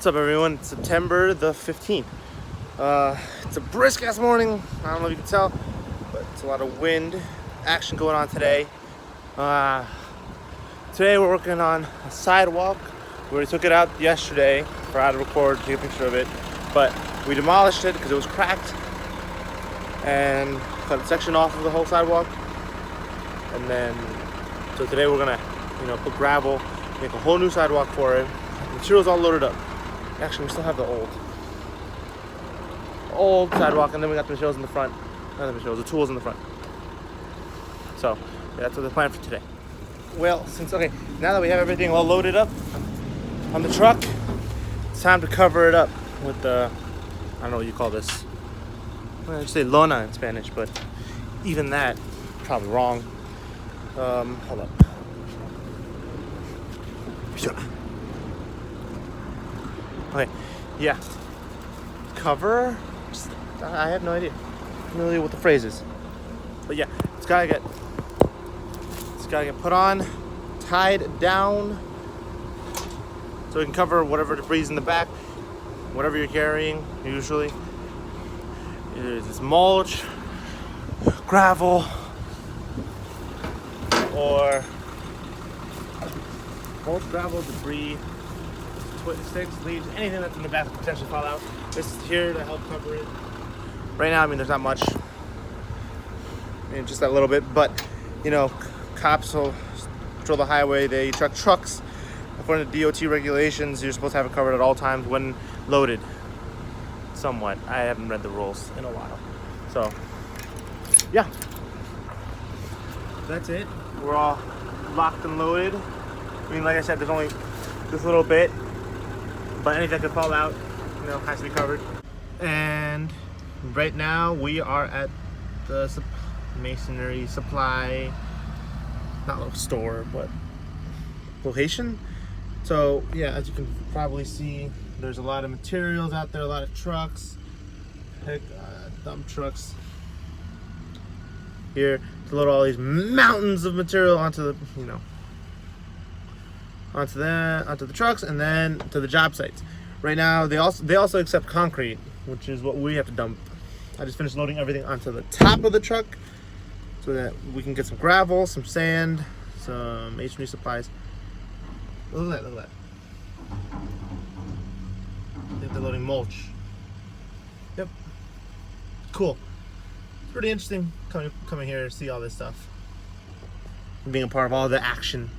What's up, everyone? It's September the 15th. It's a brisk ass morning. I don't know if you can tell, but it's a lot of wind action going on today. Today we're working on a sidewalk. We already took it out yesterday for how to record, take a picture of it, but we demolished it because it was cracked and cut a section off of the whole sidewalk. And then, so today we're gonna, put gravel, make a whole new sidewalk for it. The material's all loaded up. Actually, we still have the old sidewalk, and then we got the materials in the front. Not the materials, the tools in the front. So, yeah, that's what the plan for today. Well, now that we have everything all loaded up on the truck, it's time to cover it up with the, I don't know what you call this. I just say lona in Spanish, but even that, probably wrong. Hold up. Okay, yeah. Cover? I have no idea. No idea what the phrase is. But yeah, it's gotta get put on, tied down, so we can cover whatever debris is in the back, whatever you're carrying, usually. Either it's mulch, gravel, or mulch, gravel, debris, sticks, leaves, anything that's in the back could potentially fall out. This is here to help cover it. Right now, there's not much. Just that little bit, but cops will patrol the highway. They truck trucks. According to DOT regulations, you're supposed to have it covered at all times when loaded. Somewhat. I haven't read the rules in a while. So, yeah. That's it. We're all locked and loaded. Like I said, there's only this little bit, but anything that could fall out, has to be covered. And right now we are at the masonry supply, not little store, but location. So yeah, as you can probably see, there's a lot of materials out there, a lot of trucks, dump trucks here to load all these mountains of material onto the, onto the trucks, and then to the job sites. Right now, they also accept concrete, which is what we have to dump. I just finished loading everything onto the top of the truck so that we can get some gravel, some sand, some masonry supplies. Look at that. I think they're loading mulch. Yep. Cool. It's pretty interesting coming here to see all this stuff. Being a part of all the action.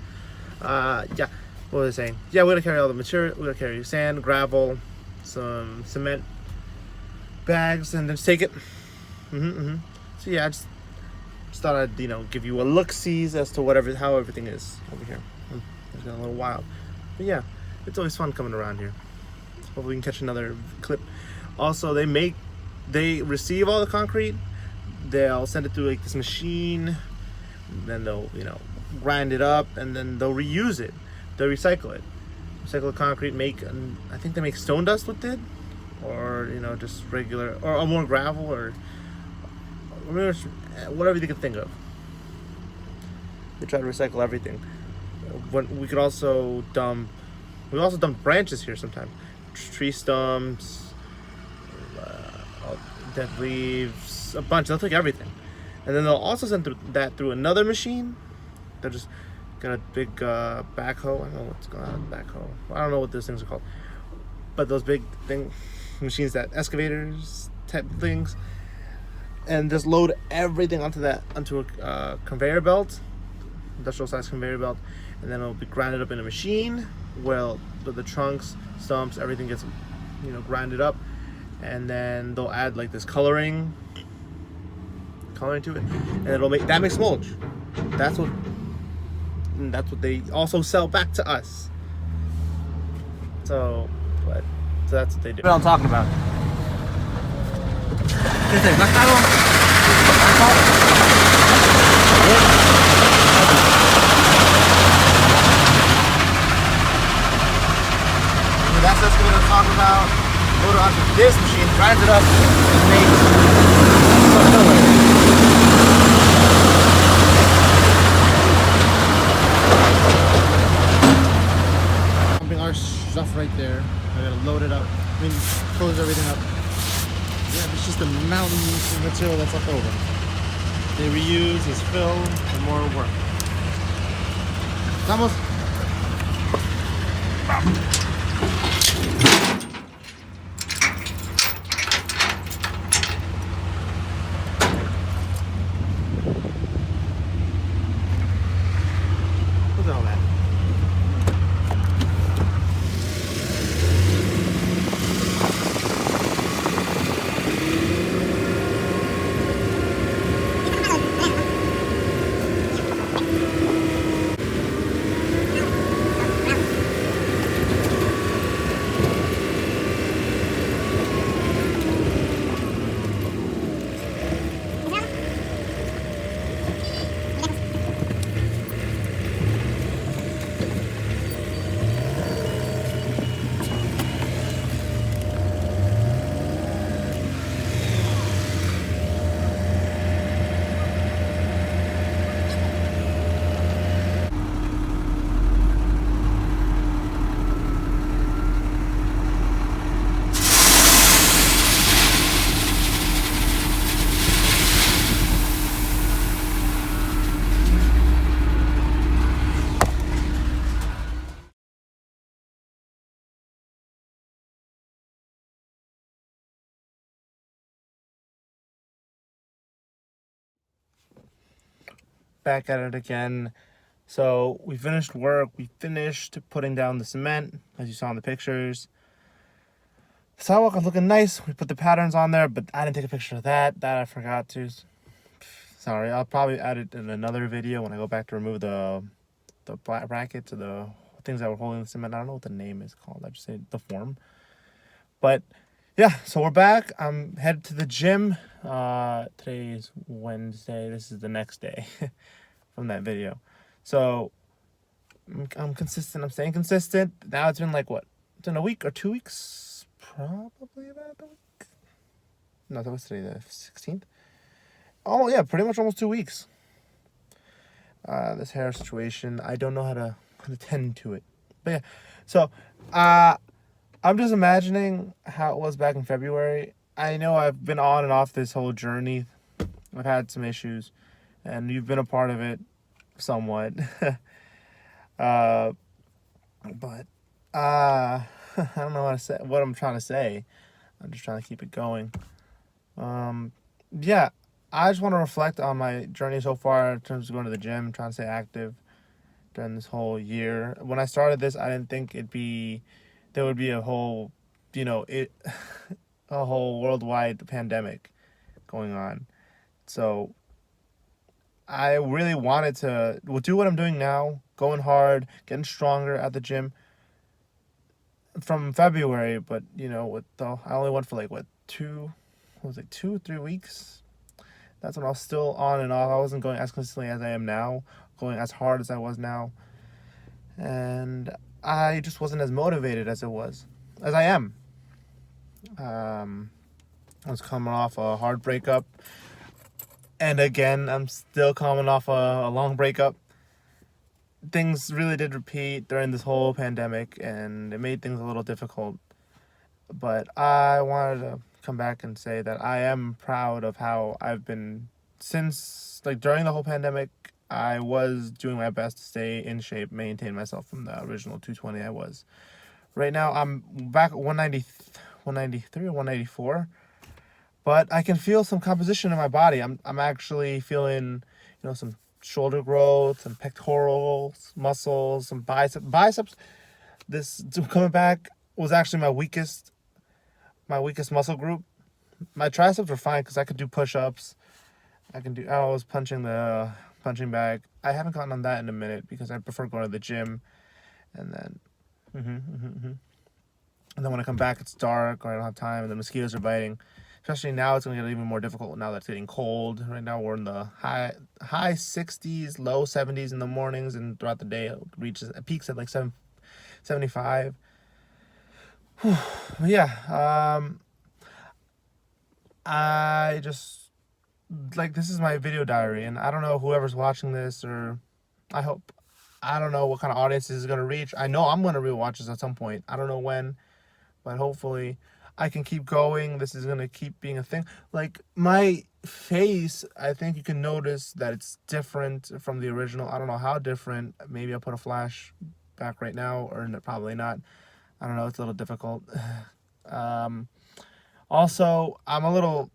Yeah. What was I saying? Yeah, we're gonna carry all the material. We're gonna carry sand, gravel, some cement bags, and then just take it. So yeah, I just thought I'd give you a look-sees as to how everything is over here. It's been a little wild, but yeah, it's always fun coming around here. Hopefully we can catch another clip. Also, they receive all the concrete. They'll send it through this machine. Then they'll grind it up, and then they'll reuse it. They'll recycle it. Recycle the concrete, I think they make stone dust with it, or just regular, or more gravel, or whatever you can think of. They try to recycle everything. We also dump branches here sometimes, tree stumps, dead leaves, a bunch. They'll take everything, and then they'll also send that through another machine. They'll just got a big backhoe. I don't know what's going on with backhoe. I don't know what those things are called, but those big machines, that excavators type things, and just load everything onto a conveyor belt, industrial size conveyor belt, and then it'll be grinded up in a machine. Well, the trunks, stumps, everything gets grinded up, and then they'll add this coloring to it, and that makes mulch. That's what they also sell back to us. So that's what they do. What I'm talking about. That's what we're gonna talk about. Load it onto this machine, grinds it up, and makes some filler. Our stuff right there. I gotta load it up. I mean, close everything up. Yeah, it's just a mountain of material that's left over. They reuse as fill for more work. Vamos. Look at all that. Back at it again. So we finished work. We finished putting down the cement, as you saw in the pictures. The sidewalk is looking nice. We put the patterns on there, but I didn't take a picture of that. That I forgot to. Sorry, I'll probably add it in another video when I go back to remove the brackets or the things that were holding the cement. I don't know what the name is called. I just say the form. But yeah, so we're back. I'm headed to the gym. Today is Wednesday. This is the next day from that video. So I'm consistent. I'm staying consistent. Now it's been like what? It's been a week or 2 weeks? Probably about a week. No, that was today, the 16th. Oh yeah, pretty much almost 2 weeks. This hair situation, I don't know how to tend to it. But yeah, so I'm just imagining how it was back in February. I know I've been on and off this whole journey. I've had some issues, and you've been a part of it somewhat. But I don't know what I'm trying to say. I'm just trying to keep it going. Yeah, I just want to reflect on my journey so far in terms of going to the gym, trying to stay active during this whole year. When I started this, I didn't think there would be a whole, a whole worldwide pandemic going on. So I really wanted to do what I'm doing now, going hard, getting stronger at the gym from February. But I only went for 2-3 weeks. That's when I was still on and off. I wasn't going as consistently as I am now, going as hard as I was now. And I just wasn't as motivated as I am. I was coming off a hard breakup. And again, I'm still coming off a long breakup. Things really did repeat during this whole pandemic, and it made things a little difficult. But I wanted to come back and say that I am proud of how I've been since, during the whole pandemic. I was doing my best to stay in shape, maintain myself from the original 220 I was. Right now, I'm back at 193 or 194. But I can feel some composition in my body. I'm actually feeling, some shoulder growth, some pectoral muscles, some biceps. This coming back was actually my weakest muscle group. My triceps were fine because I could do push-ups. I was punching the punching bag. I haven't gotten on that in a minute because I prefer going to the gym. And then, and then when I come back, it's dark or I don't have time, and the mosquitoes are biting. Especially now, it's going to get even more difficult now that it's getting cold. Right now, we're in the high 60s, low 70s in the mornings, and throughout the day, it peaks at 75. Yeah, I just, this is my video diary, and I don't know whoever's watching this, or I hope I don't know what kind of audience this is going to reach. I know I'm going to rewatch this at some point. I don't know when, but hopefully I can keep going. This is going to keep being a thing. Like, my face, I think you can notice that it's different from the original. I don't know how different. Maybe I'll put a flash back right now, or probably not. I don't know. It's a little difficult. Um, Also, I'm a little.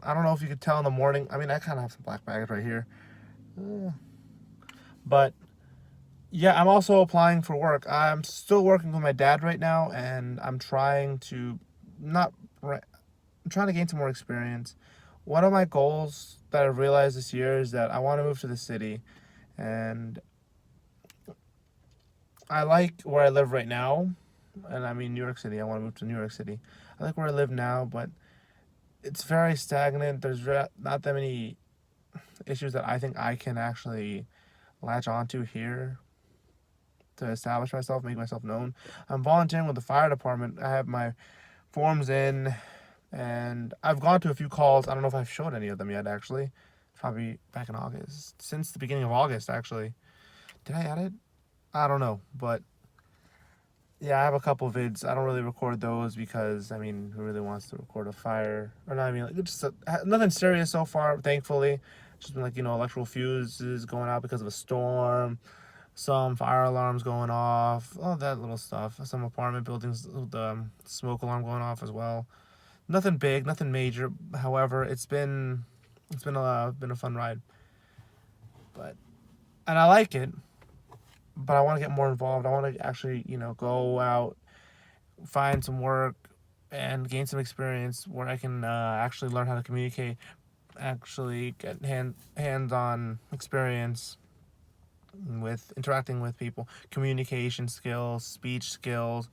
I don't know if you could tell in the morning. I mean, I kind of have some black baggage right here. But yeah, I'm also applying for work. I'm still working with my dad right now, and I'm trying to not. I'm trying to gain some more experience. One of my goals that I've realized this year is that I want to move to the city, and I like where I live right now. And I mean New York City. I want to move to New York City. I like where I live now, but it's very stagnant. There's not that many issues that I think I can actually latch onto here to establish myself, make myself known. I'm volunteering with the fire department. I have my forms in, and I've gone to a few calls. I don't know if I've showed any of them yet, actually. Probably back in August. Since the beginning of August, actually. Did I add it? I don't know, but yeah, I have a couple vids. I don't really record those because, I mean, who really wants to record a fire? Or not, I mean, like, it's just nothing serious so far, thankfully. Just been like, electrical fuses going out because of a storm, some fire alarms going off, all that little stuff. Some apartment buildings, the smoke alarm going off as well. Nothing big, nothing major. However, it's been a fun ride. But, and I like it, but I want to get more involved. I want to actually, go out, find some work, and gain some experience where I can actually learn how to communicate, actually get hands-on experience with interacting with people, communication skills, speech skills.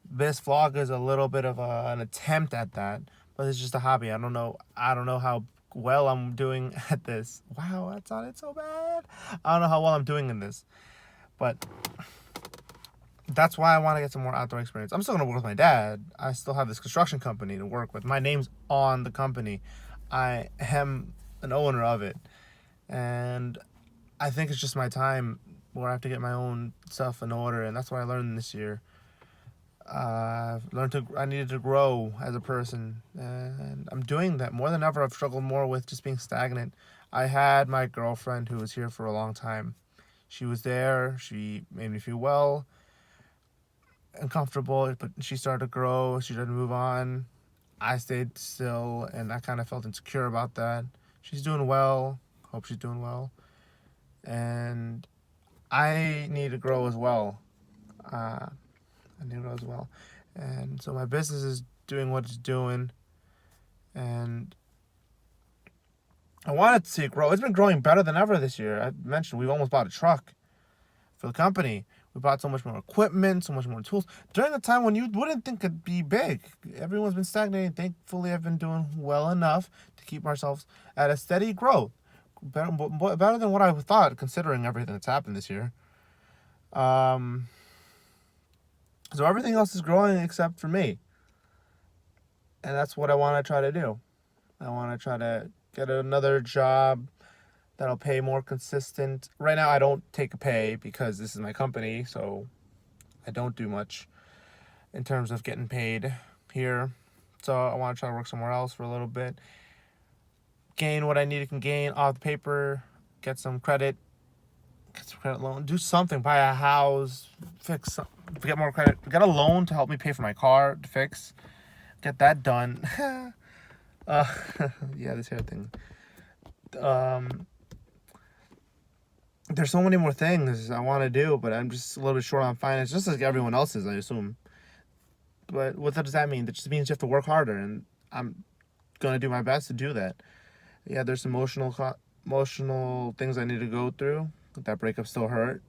This vlog is a little bit of an attempt at that, but it's just a hobby. I don't know how well I'm doing at this. Wow, that sounded so bad. I don't know how well I'm doing in this, but that's why I want to get some more outdoor experience. I'm still going to work with my dad. I still have this construction company to work with. My name's on the company. I am an owner of it. And I think it's just my time where I have to get my own stuff in order. And that's what I learned this year. I needed to grow as a person. And I'm doing that more than ever. I've struggled more with just being stagnant. I had my girlfriend who was here for a long time. She was there. She made me feel well and comfortable, but she started to grow. She started to move on. I stayed still, and I kind of felt insecure about that. She's doing well. Hope she's doing well. And I need to grow as well. And so my business is doing what it's doing. And I wanted to see it grow. It's been growing better than ever this year. I mentioned we've almost bought a truck for the company. We bought so much more equipment, so much more tools. During a time when you wouldn't think it'd be big. Everyone's been stagnating. Thankfully, I've been doing well enough to keep ourselves at a steady growth. Better than what I thought, considering everything that's happened this year. So everything else is growing except for me. And that's what I want to try to do. I want to try to get another job that'll pay more consistent. Right now, I don't take a pay because this is my company, so I don't do much in terms of getting paid here. So I want to try to work somewhere else for a little bit. Gain what I need to gain off the paper. Get some credit loan. Do something. Buy a house. Get more credit. Get a loan to help me pay for my car to fix. Get that done. Yeah, this hair thing. There's so many more things I want to do, but I'm just a little bit short on finance, just like everyone else is, I assume. But what does that mean? That just means you have to work harder, and I'm going to do my best to do that. Yeah, there's emotional things I need to go through. That breakup still hurt.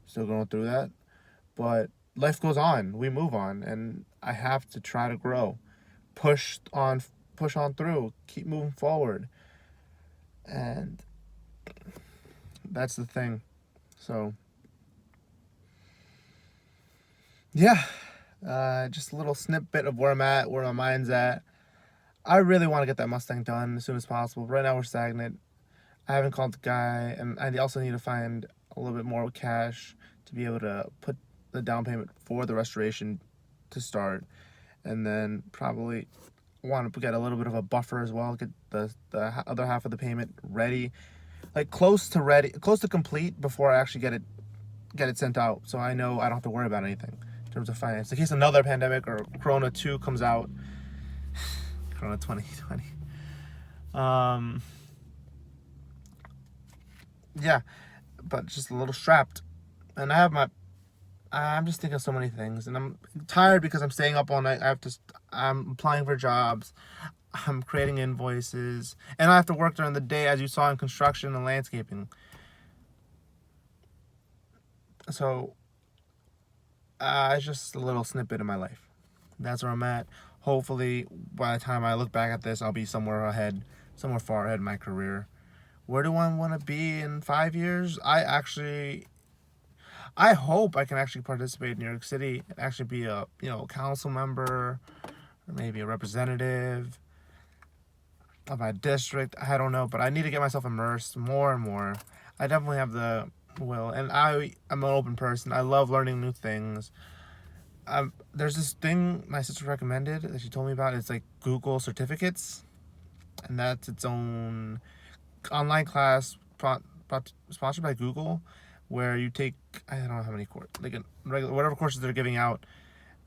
Still going through that. But life goes on. We move on, and I have to try to grow. Push on through. Keep moving forward. And that's the thing. So, yeah. Just a little snippet of where I'm at, where my mind's at. I really want to get that Mustang done as soon as possible. Right now we're stagnant. I haven't called the guy, and I also need to find a little bit more cash to be able to put the down payment for the restoration to start, and then probably want to get a little bit of a buffer as well, get the other half of the payment ready, like close to complete before I actually get it sent out, so I know I don't have to worry about anything in terms of finance in case another pandemic or Corona 2 comes out. Corona 2020. Yeah, but just a little strapped, and I'm just thinking of so many things, and I'm tired because I'm staying up all night. I'm applying for jobs, I'm creating invoices, and I have to work during the day, as you saw in construction and landscaping. So, it's just a little snippet of my life. That's where I'm at. Hopefully, by the time I look back at this, I'll be somewhere far ahead in my career. Where do I want to be in 5 years? I hope I can actually participate in New York City and actually be a council member or maybe a representative of my district. I don't know, but I need to get myself immersed more and more. I definitely have the will, and I'm an open person. I love learning new things. There's this thing my sister recommended that she told me about. It's like Google certificates, and that's its own online class sponsored by Google, where you take, I don't know how many courses, like whatever courses they're giving out,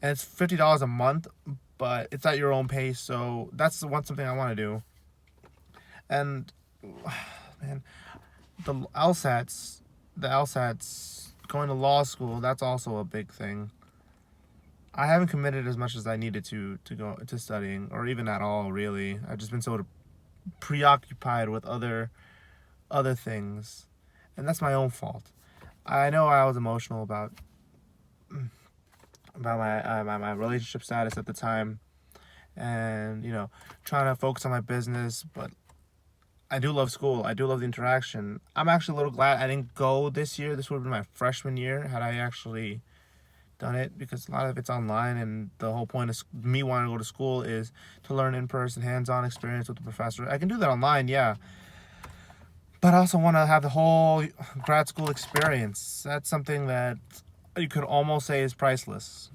and it's $50 a month, but it's at your own pace. So that's something I want to do. And man, the LSATs, going to law school, that's also a big thing. I haven't committed as much as I needed to go to studying, or even at all, really. I've just been so preoccupied with other things, and that's my own fault. I know I was emotional about my relationship status at the time, and trying to focus on my business, but I do love school. I do love the interaction. I'm actually a little glad I didn't go this year. This would have been my freshman year had I actually done it, because a lot of it's online, and the whole point of me wanting to go to school is to learn in person, hands-on experience with the professor. I can do that online, yeah, but I also want to have the whole grad school experience. That's something that you could almost say is priceless,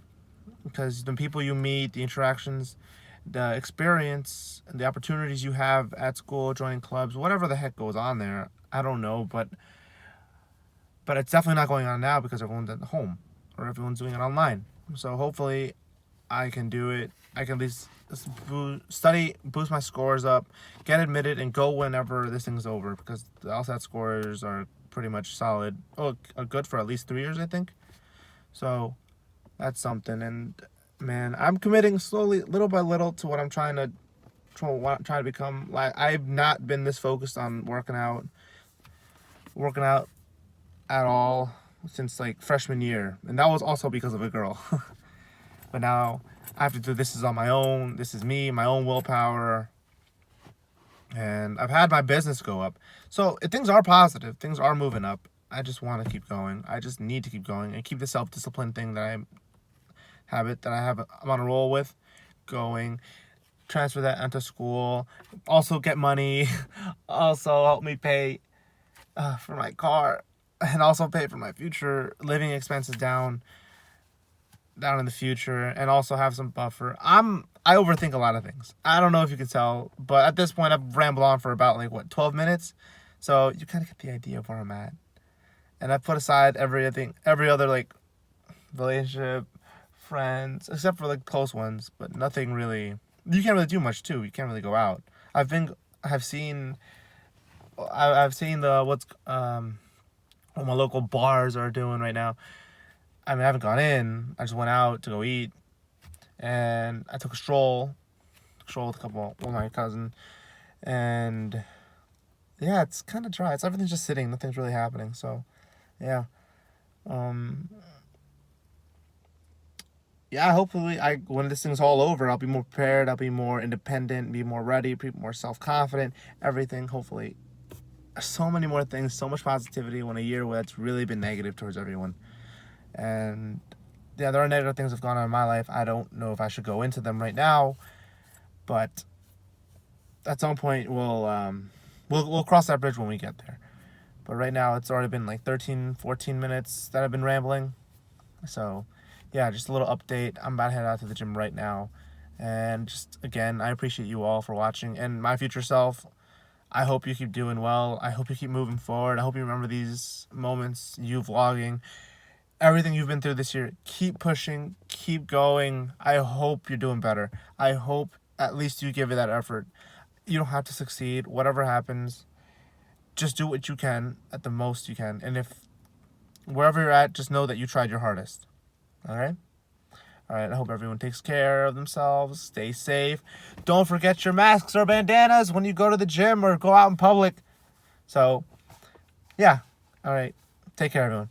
because the people you meet, the interactions, the experience, and the opportunities you have at school, joining clubs, whatever the heck goes on there, I don't know, but it's definitely not going on now because everyone's at home, or everyone's doing it online. So hopefully I can do it. I can at least study, boost my scores up, get admitted, and go whenever this thing's over, because the LSAT scores are pretty much solid. Are good for at least 3 years, I think. So that's something. And man, I'm committing slowly, little by little, to what I'm trying to become. Like, I've not been this focused on working out at all since like freshman year, and that was also because of a girl. But now I have to do this on my own. This is me, my own willpower, and I've had my business go up. So things are positive. Things are moving up. I just want to keep going. I just need to keep going and keep the self-discipline thing that I'm on a roll with going. Transfer that into school. Also get money. Also help me pay for my car, and also pay for my future living expenses down in the future, and also have some buffer. I overthink a lot of things. I don't know if you can tell, but at this point I've rambled on for about 12 minutes. So you kind of get the idea of where I'm at. And I've put aside every other relationship, friends, except for close ones, but nothing really. You can't really do much too. You can't really go out. I've seen what my local bars are doing right now. I mean, I haven't gone in. I just went out to go eat, and I took a stroll with my cousin, and yeah, it's kind of dry. Everything's just sitting. Nothing's really happening. So, yeah. Yeah, hopefully when this thing's all over, I'll be more prepared, I'll be more independent, be more ready, be more self-confident, everything, hopefully. So many more things, so much positivity when a year where it's really been negative towards everyone. And yeah, there are negative things that have gone on in my life. I don't know if I should go into them right now, but at some point we'll cross that bridge when we get there. But right now it's already been like 13, 14 minutes that I've been rambling. So yeah, just a little update. I'm about to head out to the gym right now. And just, again, I appreciate you all for watching. And my future self, I hope you keep doing well. I hope you keep moving forward. I hope you remember these moments, you vlogging, everything you've been through this year. Keep pushing, keep going. I hope you're doing better. I hope at least you give it that effort. You don't have to succeed. Whatever happens, just do what you can at the most you can. And if wherever you're at, just know that you tried your hardest. All right? All right, I hope everyone takes care of themselves. Stay safe. Don't forget your masks or bandanas when you go to the gym or go out in public. So, yeah. All right. Take care, everyone.